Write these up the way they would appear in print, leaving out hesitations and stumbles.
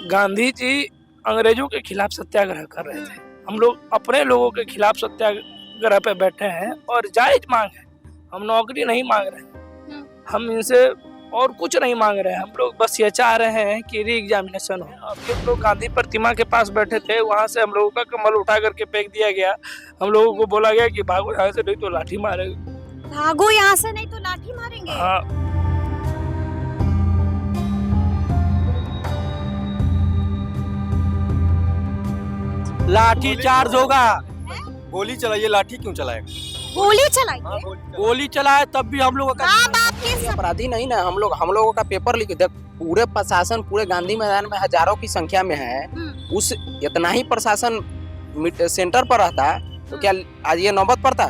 गांधी जी अंग्रेजों के खिलाफ सत्याग्रह कर रहे थे। हम लोग अपने लोगों के खिलाफ सत्याग्रह पे बैठे हैं और जायज मांग है। हम नौकरी नहीं मांग रहे हैं, हम इनसे और कुछ नहीं मांग रहे हैं। हम लोग बस ये चाह रहे हैं कि री एग्जामिनेशन हो। अभी हम लोग गांधी प्रतिमा के पास बैठे थे, वहां से हम लोगों का कमल उठा करके फेंक दिया गया। हम लोगों को बोला गया कि भागो यहाँ से, नहीं तो लाठी मारेंगे। भागो यहाँ से, नहीं तो लाठी मारेंगे। हाँ, लाठी चार्ज होगा। गोली चलाइए, लाठी क्यों चलाएगा? गोली चलाई है? गोली चलाए तब भी हम लोगों का माँ बाप के सब अपराधी नहीं ना हम लोगों का पेपर लीक देख, पूरे प्रशासन पूरे गांधी मैदान में हजारों की संख्या में है। उस इतना ही प्रशासन सेंटर पर रहता तो क्या आज ये नौबत पड़ता?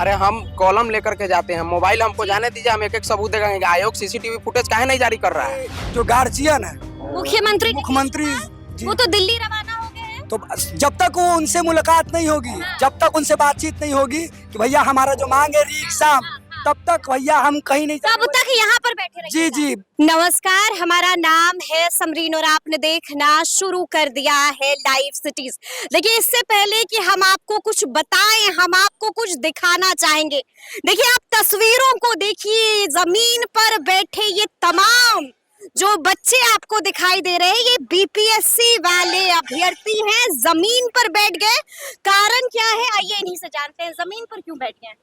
अरे हम कॉलम लेकर के जाते हैं, मोबाइल हमको जाने दीजिए, हम एक एक सबूत देंगे। आयोग सीसीटीवी फुटेज काहे नहीं जारी कर रहा है? जो गार्जियन है मुख्यमंत्री जी, वो तो दिल्ली रवाना हो गए हैं। तो जब तक वो उनसे मुलाकात नहीं होगी, जब तक उनसे बातचीत नहीं होगी कि भैया हमारा जो मांग है री एग्जाम, तब तक भैया हम कहीं नहीं तब तक यहाँ पर बैठे रहिए। जी। नमस्कार, हमारा नाम है समरीन और आपने देखना शुरू कर दिया है लाइव सिटीज। देखिए, इससे पहले कि हम आपको कुछ बताएं, हम आपको कुछ दिखाना चाहेंगे। देखिए, आप तस्वीरों को देखिए, जमीन पर बैठे ये तमाम जो बच्चे आपको दिखाई दे रहे हैं, ये बीपीएससी वाले अभ्यर्थी हैं। जमीन पर बैठ गए, कारण क्या है आइए इन्हीं से जानते हैं। जमीन पर क्यों बैठ गए?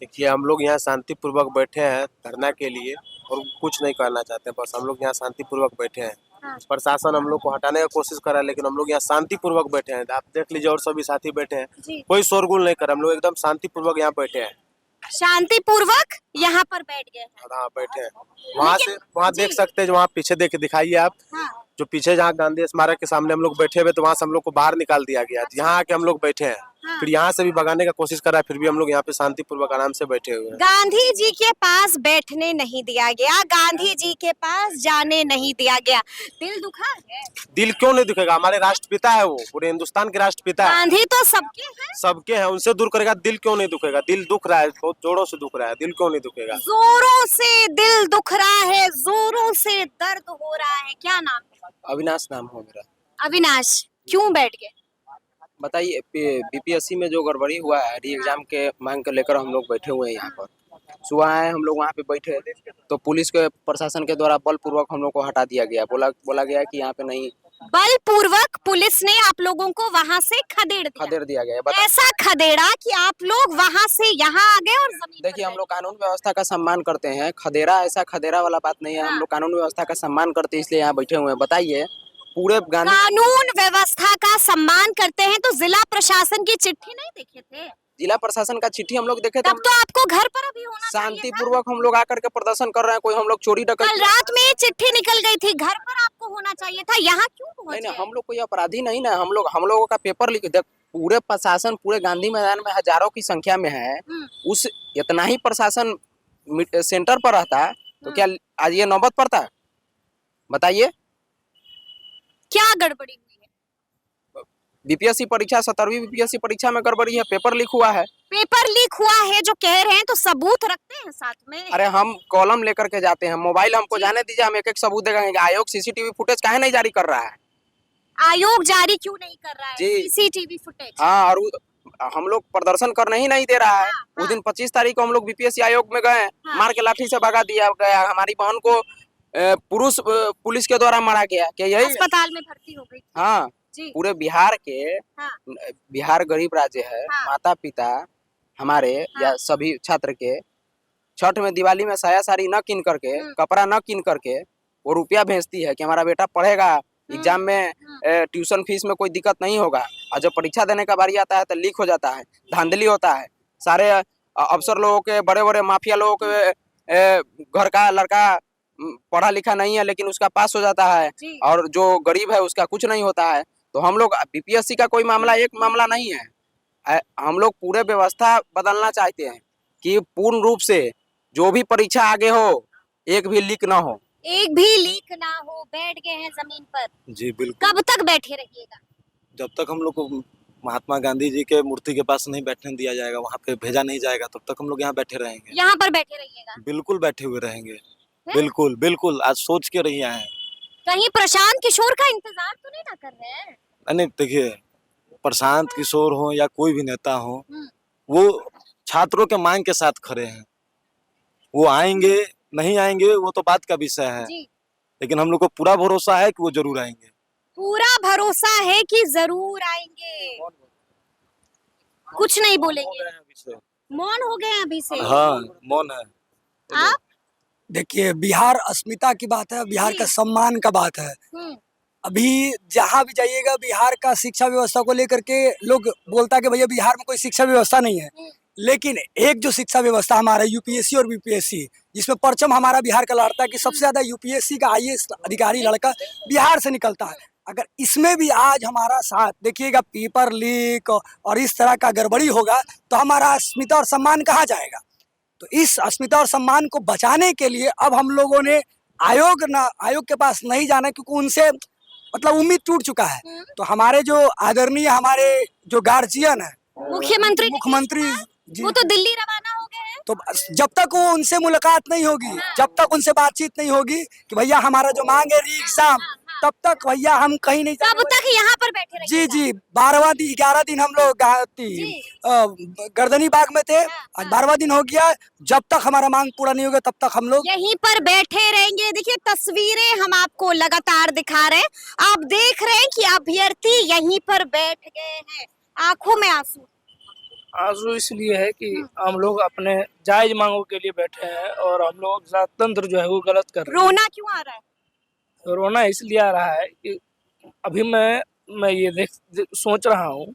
देखिए, हम लोग यहाँ शांतिपूर्वक बैठे हैं धरना के लिए और कुछ नहीं करना चाहते। बस हम लोग यहाँ शांतिपूर्वक बैठे हैं। प्रशासन हम लोग को हटाने की कोशिश कर रहा है, लेकिन हम लोग यहाँ शांतिपूर्वक बैठे हैं। आप देख लीजिए, और सभी साथी बैठे हैं, कोई शोरगुल नहीं कर। हम लोग एकदम शांतिपूर्वक यहाँ बैठे हैं। शांतिपूर्वक यहाँ पर बैठ गए। हाँ, बैठे हैं। वहाँ देख सकते हैं, वहाँ पीछे दिखाइए आप। जो पीछे जहाँ गांधी स्मारक के सामने हम लोग बैठे हुए, तो वहाँ से हम लोग को बाहर निकाल दिया गया। यहाँ आके हम लोग बैठे हैं। फिर यहाँ से भी भगाने का कोशिश कर रहा है, फिर भी हम लोग यहाँ पे शांतिपूर्वक आराम से बैठे हुए हैं। गांधी जी के पास बैठने नहीं दिया गया, गांधी जी के पास जाने नहीं दिया गया। दिल दुखा है? दिल क्यों नहीं दुखेगा? हमारे राष्ट्रपिता है वो, पूरे हिंदुस्तान के राष्ट्रपिता है। गांधी तो सबके हैं। सबके हैं, उनसे दूर करेगा, दिल क्यों नहीं दुखेगा? दिल दुख रहा है, बहुत जोरों से दुख रहा है, दिल क्यों नहीं दुखेगा? जोरों से दिल दुख रहा है, जोरों से दर्द हो रहा है। क्या नाम है? अविनाश नाम हो मेरा। अविनाश, क्यों बैठ गए? बताइए, बीपीएससी में जो गड़बड़ी हुआ है, री एग्जाम के मांग को लेकर हम लोग बैठे हुए हैं यहाँ पर। सुबह आए हम लोग वहाँ पे बैठे, तो पुलिस के प्रशासन के द्वारा बलपूर्वक हम लोग को हटा दिया गया। बोला गया कि यहाँ पे नहीं। बलपूर्वक पुलिस ने आप लोगों को वहाँ से खदेड़ दिया गया। ऐसा खदेड़ा कि आप लोग वहाँ से यहाँ आ गए और जमीन। देखिए, हम लोग कानून व्यवस्था का सम्मान करते हैं। ऐसा खदेड़ा वाला बात नहीं है। हम लोग कानून व्यवस्था का सम्मान करते हैं, इसलिए यहाँ बैठे हुए हैं। बताइए, पूरे कानून व्यवस्था का सम्मान करते हैं तो जिला प्रशासन की चिट्ठी नहीं देखे थे? जिला प्रशासन का चिट्ठी हम लोग देखे थे। तब तो आपको घर पर अभी होना चाहिए था। शांतिपूर्वक हम लोग आकर के प्रदर्शन कर रहे हैं। कोई हम लोग चोरी डकैती? कल रात में चिट्ठी निकल गई थी, घर पर आपको होना चाहिए था। यहाँ क्यों पहुंचे? नहीं, हम लोग कोई अपराधी नहीं ना। हम लोगों का पेपर लीक देख, पूरे प्रशासन पूरे गांधी मैदान में हजारों की संख्या में है। उस इतना ही प्रशासन सेंटर पर रहता तो क्या आज ये नौबत पड़ता? बताइए, क्या गड़बड़ी हुई है? बीपीएससी परीक्षा 17वीं बीपीएससी परीक्षा में गड़बड़ी है। पेपर लीक हुआ है। पेपर लीक हुआ है जो कह रहे हैं, तो सबूत रखते हैं साथ में? अरे हम कॉलम लेकर के जाते हैं, मोबाइल हमको जाने दीजिए, हम एक एक सबूत देंगे। आयोग सीसीटीवी फुटेज काहे नहीं जारी कर रहा है? आयोग जारी क्यों नहीं कर रहा है जी। CCTV footage? हाँ, और हम लोग प्रदर्शन करने ही नहीं दे रहा है। उस दिन 25 तारीख को हम लोग बीपीएससी आयोग में गए, मार के लाठी से भगा दिया गया। हमारी बहन को पुरुष पुलिस के द्वारा मारा गया। क्या यही अस्पताल में भर्ती हो गई? हाँ जी। पूरे बिहार के बिहार गरीब राज्य है। माता पिता हमारे या सभी छात्र के छठ में दिवाली में साया साड़ी न किन करके, कपड़ा न किन करके वो रुपया भेजती है कि हमारा बेटा पढ़ेगा, एग्जाम में ट्यूशन फीस में कोई दिक्कत नहीं होगा। और जब परीक्षा देने का बारी आता है तो लीक हो जाता है, धांधली होता है। सारे अफसर लोगों के, बड़े बड़े माफिया लोगों के घर का लड़का पढ़ा लिखा नहीं है, लेकिन उसका पास हो जाता है, और जो गरीब है उसका कुछ नहीं होता है। तो हम लोग बीपीएससी का कोई मामला एक मामला नहीं है। हम लोग पूरे व्यवस्था बदलना चाहते हैं कि पूर्ण रूप से जो भी परीक्षा आगे हो, एक भी लीक ना हो। एक भी लीक ना हो। बैठ गए हैं जमीन पर? जी बिल्कुल। कब तक बैठे रहिएगा? जब तक हम लोग को महात्मा गांधी जी के मूर्ति के पास नहीं बैठने दिया जाएगा, वहाँ पे भेजा नहीं जाएगा, तब तक हम लोग यहाँ बैठे रहेंगे। यहाँ पर बैठे रहिएगा? बिल्कुल बैठे हुए रहेंगे। बिल्कुल बिल्कुल, आज सोच के रही हैं। कहीं प्रशांत किशोर का इंतजार तो नहीं ना कर रहे हैं? नहीं देखिए, प्रशांत किशोर हो या कोई भी नेता हो, हम्म। वो छात्रों के मांग के साथ खड़े हैं। वो आएंगे नहीं आएंगे वो तो बात का विषय है, जी, लेकिन हम लोग को पूरा भरोसा है कि वो जरूर आएंगे। पूरा भरोसा है कि जरूर आएंगे, कुछ नहीं बोलेंगे, मौन हो गए हैं अभी से। हाँ, मौन है। आप? देखिए, बिहार अस्मिता की बात है, बिहार का सम्मान का बात है। हम्म, अभी जहाँ भी जाइएगा बिहार का शिक्षा व्यवस्था को लेकर के लोग बोलता है कि भैया बिहार में कोई शिक्षा व्यवस्था नहीं है, लेकिन एक जो शिक्षा व्यवस्था हमारा यूपीएससी और बीपीएससी, जिसमें परचम हमारा बिहार का लड़ता है कि सबसे ज्यादा यूपीएससी का आईएएस अधिकारी लड़का बिहार से निकलता है। अगर इसमें भी आज हमारा साथ देखिएगा, पेपर लीक और इस तरह का गड़बड़ी होगा तो हमारा अस्मिता और सम्मान कहाँ जाएगा। तो इस अस्मिता और सम्मान को बचाने के लिए अब हम लोगों ने आयोग के पास नहीं जाना, क्योंकि उनसे मतलब उम्मीद टूट चुका है। तो हमारे जो आदरणीय हमारे जो गार्जियन है, मुख्यमंत्री जी, वो तो दिल्ली रवाना हो गए हैं। तो जब तक वो उनसे मुलाकात नहीं होगी, जब तक उनसे बातचीत नहीं होगी कि भैया हमारा जो मांग है री एग्जाम, तब तक भैया हम कहीं नहीं तब तक यहाँ पर बैठे रहिएगा। जी जी, 11 दिन हम लोग गर्दनी बाग में थे, आज 12वां दिन हो गया। जब तक हमारा मांग पूरा नहीं होगा तब तक हम लोग यहीं पर बैठे रहेंगे। देखिए तस्वीरें हम आपको लगातार दिखा रहे हैं, आप देख रहे हैं कि अभ्यर्थी यहीं पर बैठ गए हैं, आंखों में आंसू। आंसू इसलिए है कि हम लोग अपने जायज मांगों के लिए बैठे हैं और हम लोग साथ तंत्र जो है वो गलत कर रहे हैं। रोना क्यों आ रहा है? रोना इसलिए आ रहा है कि अभी मैं ये सोच रहा हूँ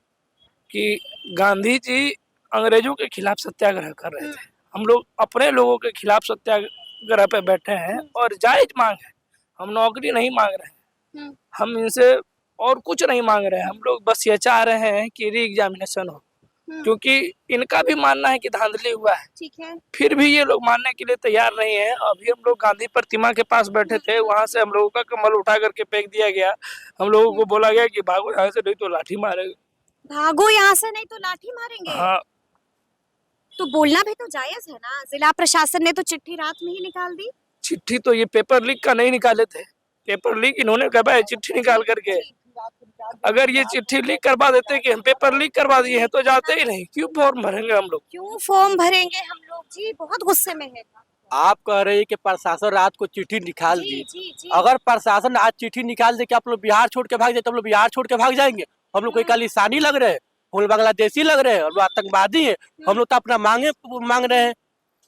कि गांधी जी अंग्रेजों के खिलाफ सत्याग्रह कर रहे थे, हम लोग अपने लोगों के खिलाफ सत्याग्रह पे बैठे हैं और जायज मांग है। हम नौकरी नहीं मांग रहे हैं, हम इनसे और कुछ नहीं मांग रहे हैं। हम लोग बस ये चाह रहे हैं कि री एग्जामिनेशन हो, क्योंकि इनका भी मानना है कि धांधली हुआ है। ठीक है, फिर भी ये लोग मानने के लिए तैयार नहीं है। अभी हम लोग गांधी प्रतिमा के पास बैठे थे, वहां से हम लोगों का कमल उठा करके फेंक दिया गया। हम लोगों को बोला गया कि भागो यहाँ से, नहीं तो लाठी मारेंगे। भागो यहाँ से नहीं तो लाठी मारेंगे। हाँ, तो बोलना भी तो जायज है ना। जिला प्रशासन ने तो चिट्ठी रात में ही निकाल दी। चिट्ठी तो ये पेपर लीक का नहीं निकाले थे, पेपर लीक इन्होंने करवाया चिट्ठी निकाल करके। अगर ये चिट्ठी लीक करवा देते कि हम पेपर लीक करवा दिए हैं तो जाते ही नहीं। क्यों फॉर्म भरेंगे हम लोग? क्यों फॉर्म भरेंगे हम लोग? जी बहुत गुस्से में है। आप कह रहे हैं कि प्रशासन रात को चिट्ठी निकाल जी, दी। जी, जी। अगर प्रशासन आज चिट्ठी निकाल दे कि आप लोग बिहार छोड़ के भाग जाए तो हम लोग बिहार छोड़ के भाग जाएंगे? हम लोग कोई खालिस्तानी लग रहे हैं, हम लोग बांग्लादेशी लग रहे हैं, हम लोग आतंकवादी हैं? हम लोग तो अपना मांगे मांग रहे हैं।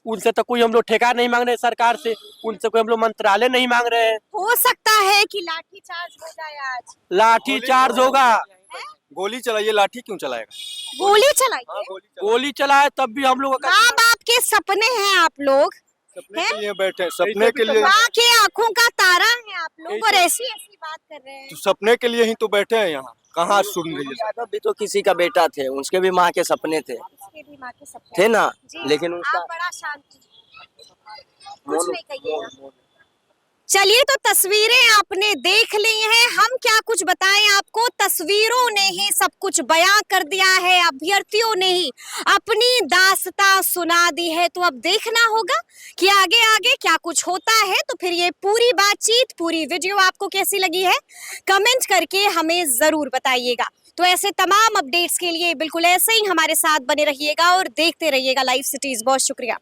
उनसे तो कोई हम लोग ठेका नहीं मांग रहे सरकार से, उनसे कोई हम लोग मंत्रालय नहीं मांग रहे हैं। हो सकता है कि लाठी चार्ज हो जाए आज। लाठी चार्ज होगा। गोली चलाइए, लाठी क्यों चलाएगा? गोली चलाइए। गोली चलाए तब भी हम लोग माँ बाप के सपने हैं आप लोग, सपने के लिए बैठे, सपने के लिए, माँ के आंखों का तारा है आप लोग, और ऐसी ऐसी बात कर रहे हैं। तो सपने के लिए ही तो बैठे हैं यहाँ। कहाँ सुन रही है? यादव भी तो किसी का बेटा थे, उसके भी माँ के सपने थे, उसके भी माँ के सपने थे ना, जी। लेकिन उसका आप बड़ा शांत, कुछ नहीं कहिएगा। चलिए, तो तस्वीरें आपने देख ली हैं, हम क्या कुछ बताएं आपको। तस्वीरों ने ही सब कुछ बयां कर दिया है, अभ्यर्थियों ने ही अपनी दास्तां सुना दी है। तो अब देखना होगा कि आगे आगे क्या कुछ होता है। तो फिर ये पूरी बातचीत, पूरी वीडियो आपको कैसी लगी है, कमेंट करके हमें जरूर बताइएगा। तो ऐसे तमाम अपडेट्स के लिए बिल्कुल ऐसे ही हमारे साथ बने रहिएगा और देखते रहिएगा लाइव सिटीज। बहुत शुक्रिया।